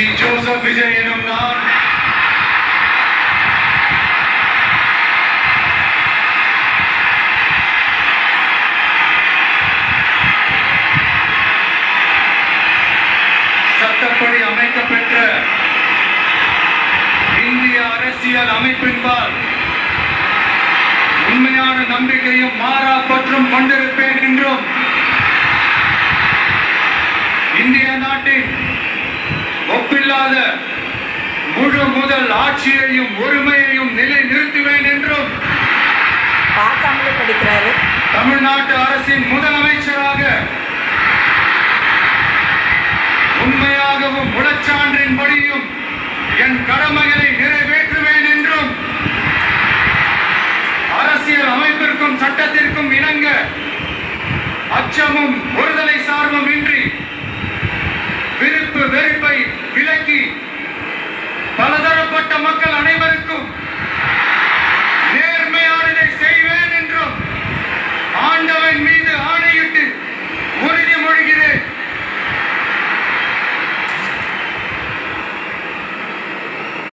C Joseph Vijay எனும் நான் சட்டப்படி அமைக்கப்பெற்ற இந்திய அரசியல் அமைப்பின்பால் உண்மையான நம்பிக்கையும் மாறா பற்றும் கொண்டிருப்பேன் என்றும் இந்திய நாட்டின் ஒப்பில்லாத முழு முதல் ஆட்சியையும் ஒருமையையும் நிலைநிறுத்துவேன் என்றும் தமிழ்நாட்டு அரசின் முதலமைச்சராக உண்மையாகவும் உடச்சான்றின்படியும் என் கடமைகளை நிறைவேற்றுவேன் என்றும் அரசியல் அமைப்பிற்கும் சட்டத்திற்கும் இணங்க அச்சமும் ஒருதலை சார்பும் இன்றி